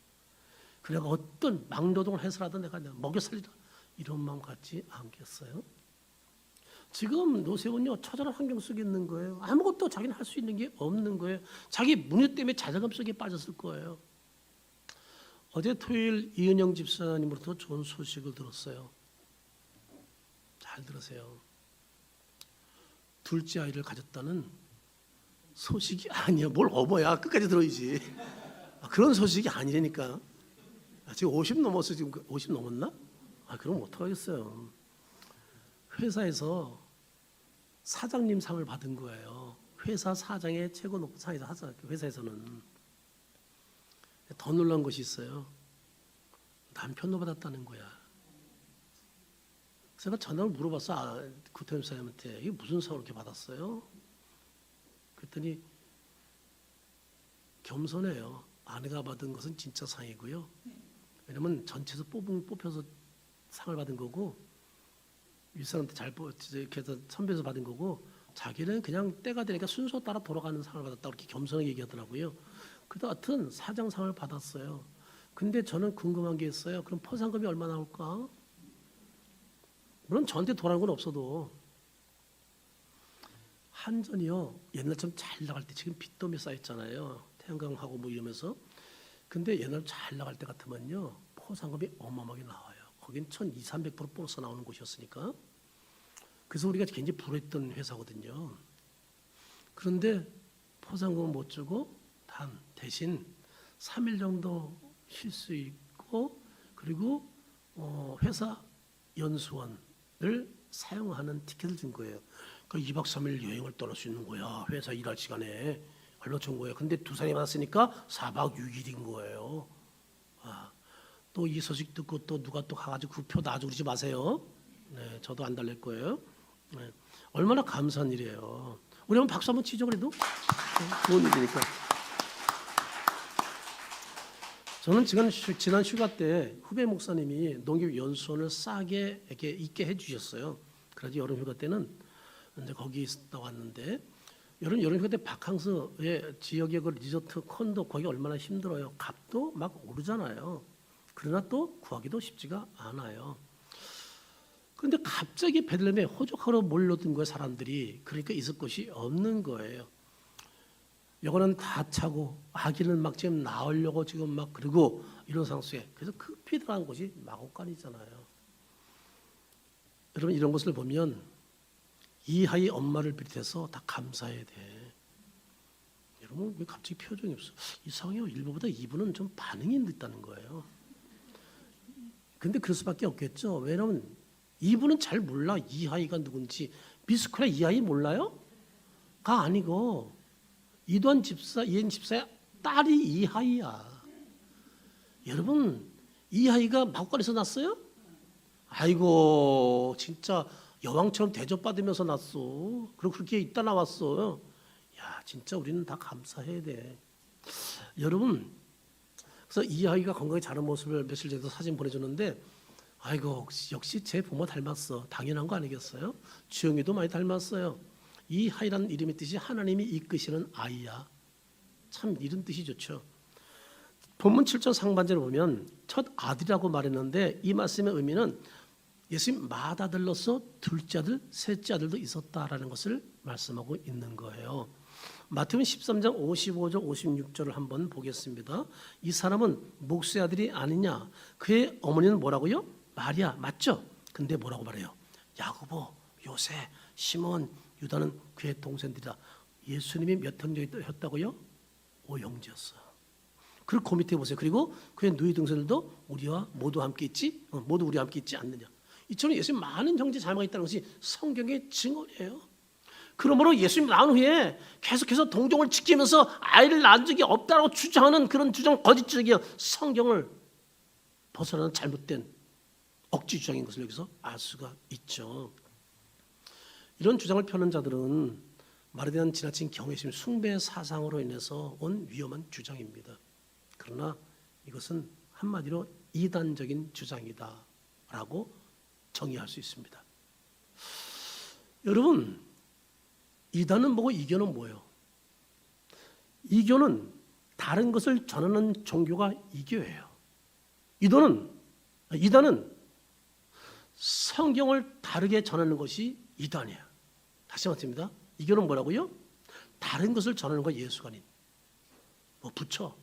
그래가 어떤 막노동을 해서라도 내가 먹여 살리라. 이런 마음 갖지 않겠어요? 지금 노세훈요 처절한 환경 속에 있는 거예요. 아무것도 자기는 할 수 있는 게 없는 거예요. 자기 문제 때문에 자존감 속에 빠졌을 거예요. 어제 토요일 이은영 집사님으로부터 좋은 소식을 들었어요. 잘 들으세요. 둘째 아이를 가졌다는 소식이 아니에요. 뭘 어머야 끝까지 들어야지. 그런 소식이 아니라니까. 지금 50 넘었어. 지금 50 넘었나? 그럼 어떡하겠어요. 회사에서 사장님 상을 받은 거예요. 회사 사장의 최고 높은 상에서 하자. 회사에서는 더 놀란 것이 있어요. 남편도 받았다는 거야. 제가 전화를 물어봤어. 구태임 사장님한테 이게 무슨 상을 이렇게 받았어요? 그랬더니 겸손해요. 아내가 받은 것은 진짜 상이고요. 왜냐면 전체에서 뽑혀서 상을 받은 거고 윗사람한테 이렇게 해서 선배에서 받은 거고 자기는 그냥 때가 되니까 순서 따라 돌아가는 상을 받았다고 이렇게 겸손하게 얘기하더라고요. 그래도 하여튼 사장상을 받았어요. 근데 저는 궁금한 게 있어요. 그럼 포상금이 얼마 나올까? 물론 저한테 돌아오는 건 없어도 한전이요 옛날처럼 잘 나갈 때 지금 빚더미 쌓였잖아요. 태양광하고 뭐 이러면서. 근데 옛날 잘 나갈 때 같으면요 포상금이 어마어마하게 나와요. 거긴 1200, 300% 보너스 나오는 곳이었으니까. 그래서 우리가 굉장히 불했던 회사거든요. 그런데 포상금은 못 주고 대신 3일 정도 쉴 수 있고 그리고 회사 연수원을 사용하는 티켓을 준 거예요. 그러니까 2박 3일 여행을 떠날 수 있는 거야. 회사 일할 시간에. 얼마 준 거예요. 근데 두 사람이 왔으니까 4박 6일인 거예요. 또 이 소식 듣고 또 누가 또 가가지고 그 표 놔주고 그러지 마세요. 네, 저도 안 달랠 거예요. 네, 얼마나 감사한 일이에요. 우리 한번 박수 한번 치죠 그래도. 좋은 일이니까. 저는 지난 휴가 때 후배 목사님이 농nghiệp 연수원을 싸게 이렇게 있게 해주셨어요. 그래서 여름 휴가 때는 이제 거기 있다 왔는데 여름 휴가 때 바캉스의 지역의 그 리조트 콘도 거기 얼마나 힘들어요. 값도 막 오르잖아요. 그러나 또 구하기도 쉽지가 않아요. 그런데 갑자기 베들레헴에 호적하러 몰려든 거예요 사람들이. 그러니까 있을 곳이 없는 거예요. 요거는 다 차고 아기는 막 지금 낳으려고 지금 막 그러고 이런 상황 속에 그래서 급히 들어간 곳이 마곡간이잖아요. 여러분 이런 것을 보면 이 아이 엄마를 비롯해서 다 감사해야 돼. 여러분 왜 갑자기 표정이 없어? 이상해요. 1부보다 2부는 좀 반응이 늦다는 거예요. 근데 그럴 수밖에 없겠죠. 왜냐하면 2부는 잘 몰라. 이 아이가 누군지. 미스코리아 이 아이 몰라요? 가 아니고 이도한 집사, 이엔 집사의 딸이 이 아이야. 여러분 이 아이가 마곡간에서 났어요? 아이고 진짜 여왕처럼 대접받으면서 났어. 그리고 그렇게 있다 나왔어. 야 진짜 우리는 다 감사해야 돼. 여러분 그래서 이 아이가 건강히 자란 모습을 며칠 전에 사진 보내줬는데 아이고 역시 제 부모 닮았어. 당연한 거 아니겠어요? 주영이도 많이 닮았어요. 이 아이라는 이름의 뜻이 하나님이 이끄시는 아이야. 참 이런 뜻이 좋죠. 본문 7절 상반절을 보면 첫 아들이라고 말했는데 이 말씀의 의미는 예수님 맏아들로서 둘째 아들, 셋째 아들도 있었다라는 것을 말씀하고 있는 거예요. 마태복음 13장 55절 56절을 한번 보겠습니다. 이 사람은 목수의 아들이 아니냐? 그의 어머니는 뭐라고요? 마리아 맞죠? 근데 뭐라고 말해요? 야고보, 요새, 시몬, 유다는 그의 동생들이다. 예수님이 몇 형제였다고요? 5형제였어요. 그리고 그 밑에 보세요. 그리고 그의 누이 동생들도 우리와 모두 함께 있지? 모두 우리와 함께 있지 않느냐? 이처럼 예수님 많은 형제 자매가 있다는 것이 성경의 증언이에요. 그러므로 예수님 나온 후에 계속해서 동정을 지키면서 아이를 낳은 적이 없다고 주장하는 그런 주장 거짓 주장이요. 성경을 벗어나는 잘못된 억지 주장인 것을 여기서 알 수가 있죠. 이런 주장을 펴는 자들은 말에 대한 지나친 경외심, 숭배 사상으로 인해서 온 위험한 주장입니다. 그러나 이것은 한마디로 이단적인 주장이다라고 정의할 수 있습니다. 여러분, 이단은 뭐고 이교는 뭐예요? 이교는 다른 것을 전하는 종교가 이교예요. 이단은 성경을 다르게 전하는 것이 이단이에요. 다시 말씀드립니다. 이교는 뭐라고요? 다른 것을 전하는 거 예수가 아닌 뭐 부처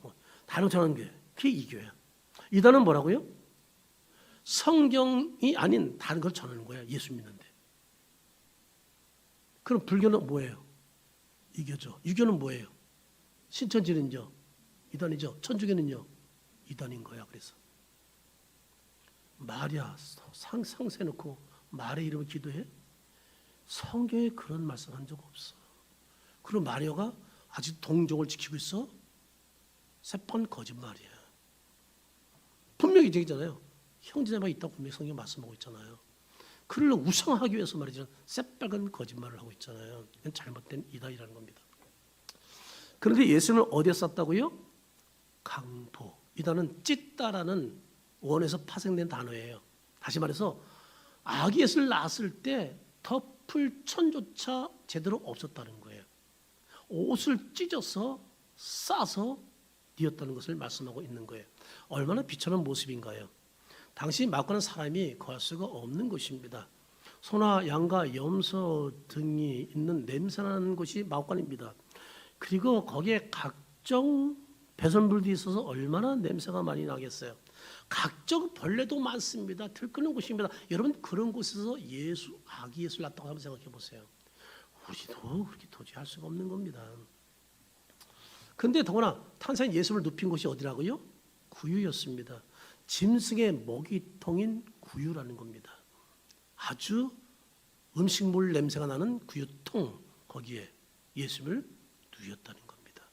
다른 걸 전하는 게 그게 이교예요. 이단은 뭐라고요? 성경이 아닌 다른 걸 전하는 거야. 예수 믿는데. 그럼 불교는 뭐예요? 이교죠. 유교는 뭐예요? 신천지는요? 이단이죠. 천주교는요? 이단인 거야. 그래서 마리아 상세 놓고 마리아 이름을 기도해? 성경에 그런 말씀한 적 없어. 그리고 마리아가 아직 동정을 지키고 있어? 새빨간 거짓말이야. 분명히 얘기잖아요. 형제자매가 있다고 분명히 성경 말씀하고 있잖아요. 그를 우상하기 위해서 말이죠. 새빨간 거짓말을 하고 있잖아요. 이건 잘못된 이단이라는 겁니다. 그런데 예수님을 어디에 썼다고요? 강보. 이단은 찢다라는 원에서 파생된 단어예요. 다시 말해서 아기 예수를 낳았을 때 덮을 천조차 제대로 없었다는 거예요. 옷을 찢어서 싸서 뉘었다는 것을 말씀하고 있는 거예요. 얼마나 비천한 모습인가요? 당시 마구하는 사람이 거할 수가 없는 것입니다. 소나 양과 염소 등이 있는 냄새나는 곳이 마구간입니다. 그리고 거기에 각종 배설물도 있어서 얼마나 냄새가 많이 나겠어요. 각종 벌레도 많습니다. 들끓는 곳입니다. 여러분 그런 곳에서 아기 예수를 낳았다고 한번 생각해 보세요. 우리도 그렇게 도저히 할 수가 없는 겁니다. 그런데 더구나 탄생인 예수를 눕힌 곳이 어디라고요? 구유였습니다. 짐승의 먹이통인 구유라는 겁니다. 아주 음식물 냄새가 나는 구유통 거기에 예수를 누였다는 겁니다.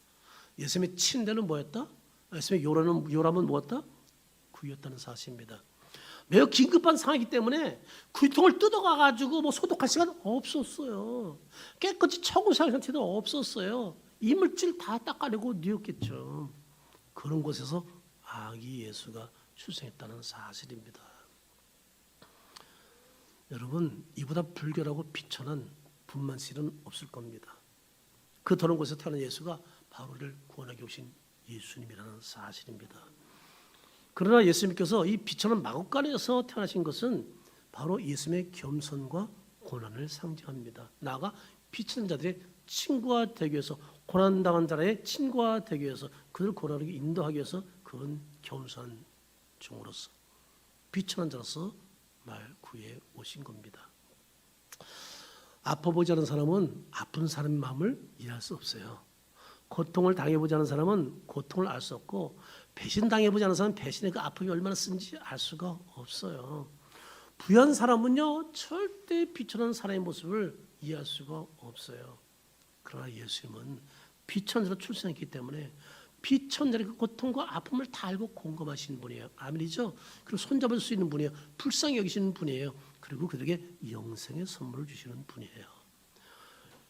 예수님의 침대는 뭐였다? 예수님의 요람은 뭐였다? 구유였다는 사실입니다. 매우 긴급한 상황이기 때문에 구유통을 뜯어가가지고 뭐 소독할 시간 없었어요. 깨끗이 청소할 상태도 없었어요. 이물질 다 닦아내고 누였겠죠. 그런 곳에서 아기 예수가 출생했다는 사실입니다. 여러분 이보다 불결하고 비천한 분만실은 없을 겁니다. 그 더러운 곳에서 태어난 예수가 바로 우리를 구원하기 오신 예수님이라는 사실입니다. 그러나 예수님께서 이 비천한 마구간에서 태어나신 것은 바로 예수님의 겸손과 고난을 상징합니다. 나아가 비천한 자들의 친구가 되기 위해서 고난당한 자의 친구가 되기 위해서 그들을 고난하게 인도하기 위해서 그런 겸손한 종으로서 비천한 자로서 말 구해 오신 겁니다. 아파보지 않은 사람은 아픈 사람의 마음을 이해할 수 없어요. 고통을 당해보지 않은 사람은 고통을 알 수 없고 배신당해보지 않은 사람은 배신의 그 아픔이 얼마나 쓴지 알 수가 없어요. 부유한 사람은요 절대 비천한 사람의 모습을 이해할 수가 없어요. 그러나 예수님은 비천자로 출생했기 때문에 비천자의 그 고통과 아픔을 다 알고 공감하시는 분이에요. 아멘이죠? 그리고 손잡을 수 있는 분이에요. 불쌍히 여기시는 분이에요. 그리고 그들에게 영생의 선물을 주시는 분이에요.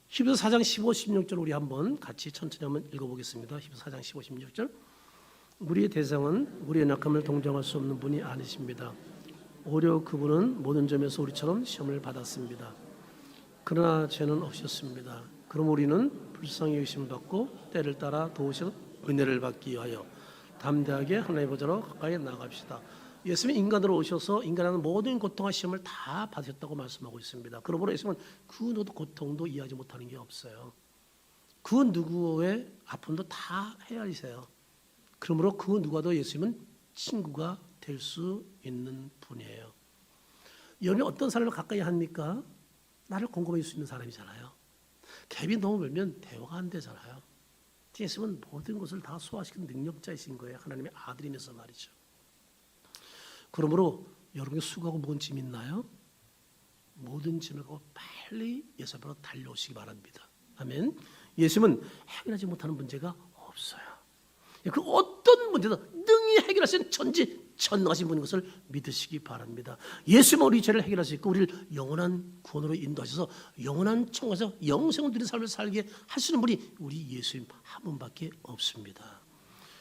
히브리서 4장 15, 16절 우리 한번 같이 천천히 한번 읽어보겠습니다. 히브리서 4장 15, 16절 우리의 대상은 우리의 약함을 동정할 수 없는 분이 아니십니다. 오히려 그분은 모든 점에서 우리처럼 시험을 받았습니다. 그러나 죄는 없으셨습니다. 그럼 우리는 불쌍히 여기심을 받고 때를 따라 도우시는 은혜를 받기 위하여 담대하게 하나님의 보좌로 가까이 나아갑시다. 예수님이 인간으로 오셔서 인간하는 모든 고통과 시험을 다 받으셨다고 말씀하고 있습니다. 그러므로 예수님은 그 고통도 이해하지 못하는 게 없어요. 그 누구의 아픔도 다 헤아리세요. 그러므로 그 누구와도 예수님은 친구가 될 수 있는 분이에요. 여러분이 어떤 사람을 가까이 합니까? 나를 공감해 줄 수 있는 사람이잖아요. 갭이 너무 멀면 대화가 안 되잖아요. 예수님은 모든 것을 다 소화시키는 능력자이신 거예요. 하나님의 아들이면서 말이죠. 그러므로 여러분이 수고하고 무거운 짐 있나요? 모든 짐을 갖고 빨리 예수 앞으로 달려오시기 바랍니다. 아멘. 예수님은 해결하지 못하는 문제가 없어요. 그 어떤 문제도 능히 해결하신 전지전능하신 분인 것을 믿으시기 바랍니다. 예수님은 우리 죄를 해결할 수 있고 우리를 영원한 구원으로 인도하셔서 영원한 천국에서 영생을 누리는 삶을 살게 하시는 분이 우리 예수님 한 분밖에 없습니다.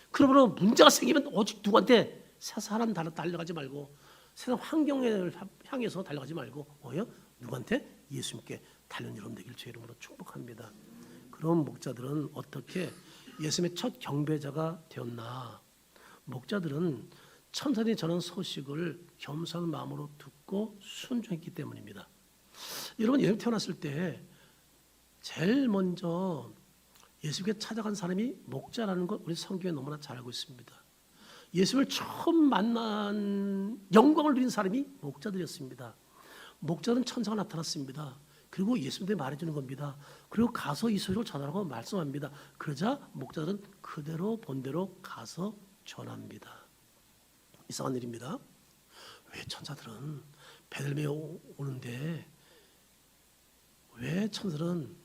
그러므로 문제가 생기면 오직 누구한테 사람 달려가지 말고 세상 환경을 향해서 달려가지 말고 누구한테? 예수님께 달려온 여러분 되길 주의 이름으로 축복합니다. 그런 목자들은 어떻게 예수님의 첫 경배자가 되었나? 목자들은 천사들이 전한 소식을 겸손한 마음으로 듣고 순종했기 때문입니다. 여러분 예수님 태어났을 때 제일 먼저 예수님께 찾아간 사람이 목자라는 것 우리 성경에 너무나 잘 알고 있습니다. 예수님을 처음 만난 영광을 누린 사람이 목자들이었습니다. 목자는 천사가 나타났습니다. 그리고 예수님께 말해주는 겁니다. 그리고 가서 이 소식을 전하라고 말씀합니다. 그러자 목자들은 그대로 본대로 가서 전합니다. 이상한 일입니다. 왜 천사들은 베들레헴에 오는데 왜 천사들은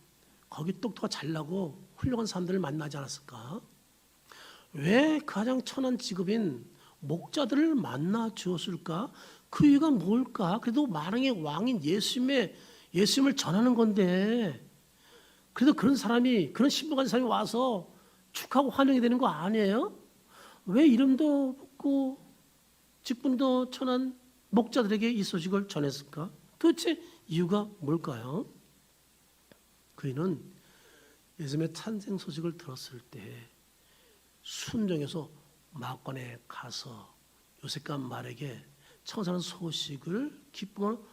거기 똑똑하고 잘나고 훌륭한 사람들을 만나지 않았을까? 왜 가장 천한 직업인 목자들을 만나 주었을까? 그 이유가 뭘까? 그래도 만왕의 왕인 예수님을 전하는 건데 그래도 그런 사람이 그런 신분 가진 사람이 와서 축하하고 환영이 되는 거 아니에요? 왜 이름도 붙고 직분도 천한 목자들에게 이 소식을 전했을까? 도대체 이유가 뭘까요? 그이는 예수님의 탄생 소식을 들었을 때 순종해서 마관에 가서 요셉과 말에게 청산한 소식을 기쁨으로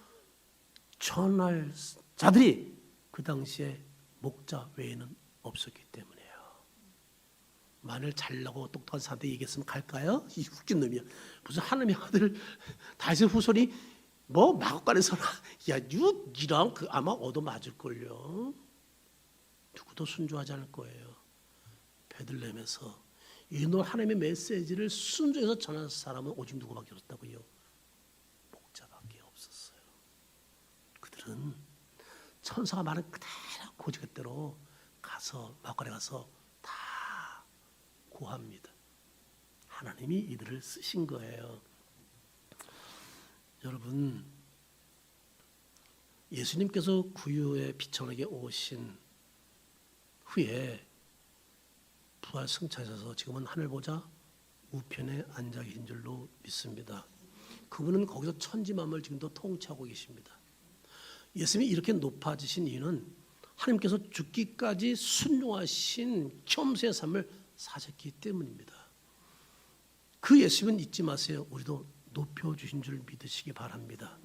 전할 자들이 그 당시에 목자 외에는 없었기 때문이에요. 만일 잘나고 똑똑한 사람한테 얘기했으면 갈까요? 이 웃긴 놈이야. 무슨 하나님의 아들 다윗의 후손이 마곡간에서 니랑 아마 얻어맞을걸요. 누구도 순종하지 않을 거예요. 베들레헴에서 이 하나님의 메시지를 순종해서 전하는 사람은 오직 누구밖에 없었다고요? 목자밖에 없었어요. 그들은 천사가 말한 그대로 고지것대로 가서 마을에 가서 다 고합니다. 하나님이 이들을 쓰신 거예요. 여러분, 예수님께서 구유의 비천하게 오신 후에 부활 승천하셔서 지금은 하늘 보좌 우편에 앉아 계신 줄로 믿습니다. 그분은 거기서 천지만물 지금도 통치하고 계십니다. 예수님이 이렇게 높아지신 이유는 하나님께서 죽기까지 순종하신 겸손의 삶을 사셨기 때문입니다. 그 예수님은 잊지 마세요. 우리도 높여주신 줄 믿으시기 바랍니다.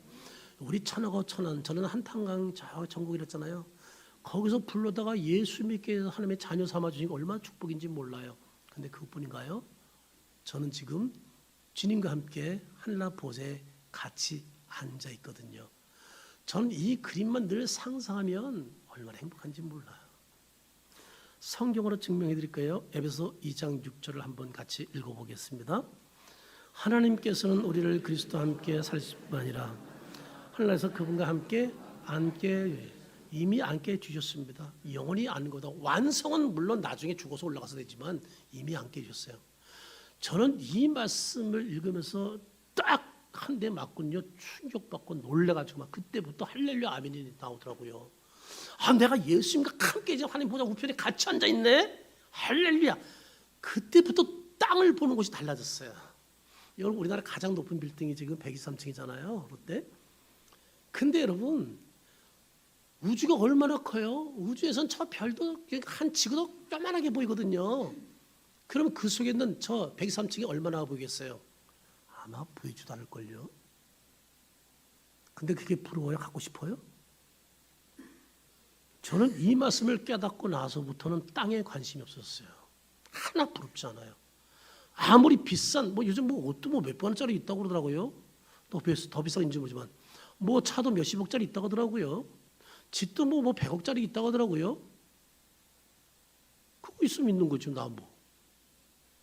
우리 천하고 천한, 저는 한탄강 전국이랬잖아요. 거기서 불러다가 예수 믿게 해서 하나님의 자녀 삼아주신 게 얼마나 축복인지 몰라요. 근데 그것뿐인가요? 저는 지금 주님과 함께 하늘나라 보좌에 같이 앉아 있거든요. 저는 이 그림만 늘 상상하면 얼마나 행복한지 몰라요. 성경으로 증명해 드릴까요? 에베소 2장 6절을 한번 같이 읽어보겠습니다. 하나님께서는 우리를 그리스도와 함께 살실 뿐 아니라 하늘나라에서 그분과 함께 이미 앉게 해주셨습니다. 영원히 앉는 거다. 완성은 물론 나중에 죽어서 올라가서 되지만 이미 앉게 해주셨어요. 저는 이 말씀을 읽으면서 딱 한 대 맞군요. 충격받고 놀래가지고 막 그때부터 할렐루야 아멘이 나오더라고요. 내가 예수님과 함께 이제 하나님 보좌 우편에 같이 앉아있네. 할렐루야. 그때부터 땅을 보는 것이 달라졌어요. 여러분 우리나라 가장 높은 빌딩이 지금 123층이잖아요. 그때. 근데 여러분 우주가 얼마나 커요? 우주에선 저 별도 한 지구도 요만하게 보이거든요. 그러면 그 속에 있는 저 123층이 얼마나 보이겠어요? 아마 보이지도 않을걸요. 근데 그게 부러워요? 갖고 싶어요? 저는 이 말씀을 깨닫고 나서부터는 땅에 관심이 없었어요. 하나 부럽지 않아요. 아무리 비싼 뭐 요즘 뭐 옷도 뭐 몇백 원짜리 있다고 그러더라고요. 더 비싼지 모르지만 뭐 차도 몇십억짜리 있다고 하더라고요. 집도 뭐 100억짜리 있다고 하더라고요. 그거 있으면 있는 거죠. 나 뭐.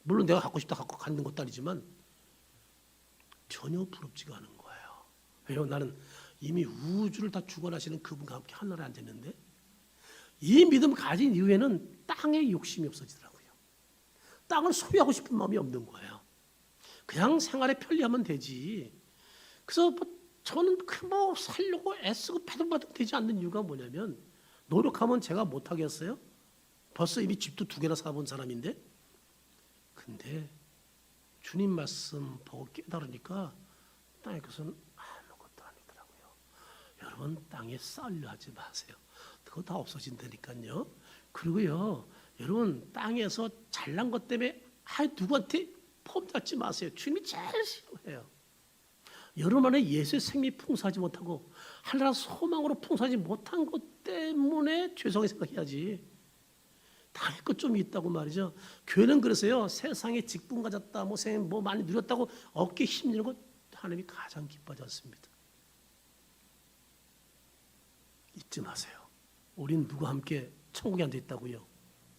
물론 내가 갖고 싶다 갖고 갖는 것도 아니지만 전혀 부럽지가 않은 거예요. 왜냐하면 나는 이미 우주를 다 주관하시는 그분과 함께 하늘에 앉았는데 이 믿음 가진 이후에는 땅에 욕심이 없어지더라고요. 땅을 소유하고 싶은 마음이 없는 거예요. 그냥 생활에 편리하면 되지. 그래서 저는 뭐 살려고 애쓰고 패들패들 되지 않는 이유가 뭐냐면 노력하면 제가 못하겠어요? 벌써 이미 집도 2개나 사본 사람인데 근데 주님 말씀 보고 깨달으니까 땅에 것은 아무것도 아니더라고요. 여러분 땅에 쌓으려 하지 마세요. 그거 다 없어진다니까요. 그리고요 여러분 땅에서 잘난 것 때문에 누구한테 폼 잡지 마세요. 주님이 제일 싫어해요. 여러분 안에 예수의 생명이 풍성하지 못하고 하나님 소망으로 풍성하지 못한 것 때문에 죄송하게 생각해야지. 당할 것 좀 있다고 말이죠. 교회는 그래서요 세상에 직분 가졌다 뭐 많이 누렸다고 어깨 힘주는 것 하나님이 가장 기뻐하지 않습니다. 잊지 마세요. 우린 누구와 함께 천국에 앉아 있다고요.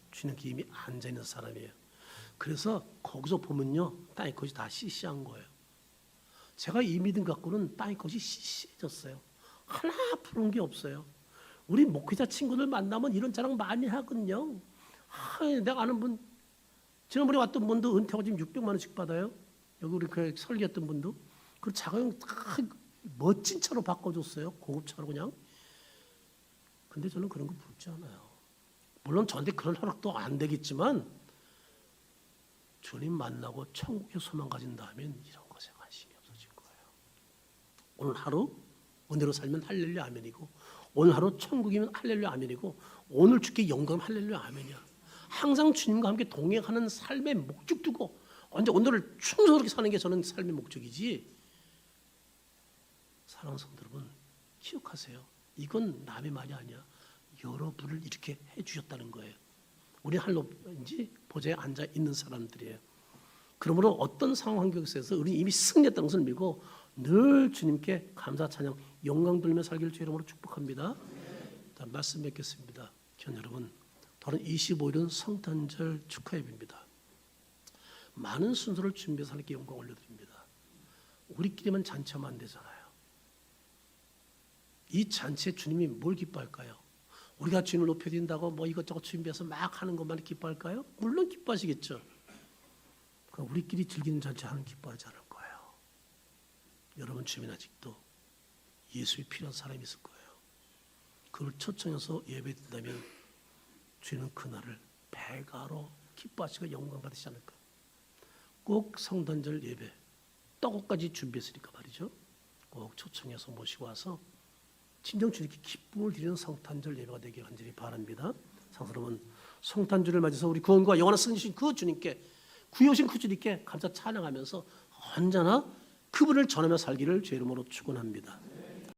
주님 이미 앉아 있는 사람이에요. 그래서 거기서 보면요 땅의 것이 다 시시한 거예요. 제가 이 믿음 갖고는 땅의 것이 시시해졌어요. 하나 부른 게 없어요. 우리 목회자 친구들 만나면 이런 자랑 많이 하거든요. 내가 아는 분 지난번에 왔던 분도 은퇴하고 지금 600만 원씩 받아요. 여기 우리 그 설계했던 분도 그 자가용 다 멋진 차로 바꿔줬어요. 고급 차로 그냥. 근데 저는 그런 거 부럽지 않아요. 물론 저한테 그런 허락도 안 되겠지만 주님 만나고 천국의 소망 가진 다음엔 이런 것에 관심이 없어질 거예요. 오늘 하루 은혜로 살면 할렐루야 아멘이고 오늘 하루 천국이면 할렐루야 아멘이고 오늘 주께 영광 할렐루야 아멘이야. 항상 주님과 함께 동행하는 삶의 목적 두고 언제 오늘을 충성스럽게 사는 게 저는 삶의 목적이지. 사랑하는 성도 여러분 기억하세요. 이건 남의 말이 아니야. 여러분을 이렇게 해주셨다는 거예요. 우리 할로인지 보좌에 앉아 있는 사람들이에요. 그러므로 어떤 상황 환경 속에서 우리 이미 승리했다는 것을 믿고 늘 주님께 감사 찬양 영광 돌며 살기를 주 이름으로 축복합니다. 말씀 맺겠습니다. 교회 여러분 다른 25일은 성탄절 축하예배입니다. 많은 순서를 준비해서 하나님께 영광 올려드립니다. 우리끼리만 잔치하면 안 되잖아요. 이 잔치에 주님이 뭘 기뻐할까요? 우리가 주님을 높여드린다고 뭐 이것저것 준비해서 막 하는 것만 기뻐할까요? 물론 기뻐하시겠죠. 그러니까 우리끼리 즐기는 잔치 하는 기뻐하지 않을 거예요. 여러분 주변에 아직도 예수에 필요한 사람이 있을 거예요. 그걸 초청해서 예배드린다면 주님은 그날을 배가로 기뻐하시고 영광 받으시지 않을까. 꼭 성탄절 예배 떡국까지 준비했으니까 말이죠. 꼭 초청해서 모시고 와서 진정 주님께 기쁨을 드리는 성탄절 예배가 되길 간절히 바랍니다. 사랑스러운 성탄절을 맞아서 우리 구원과 영원한 승리 주신 그 주님께 구해오신 그 주님께 감사 찬양하면서 언제나 그분을 전하며 살기를 주 이름으로 축원합니다.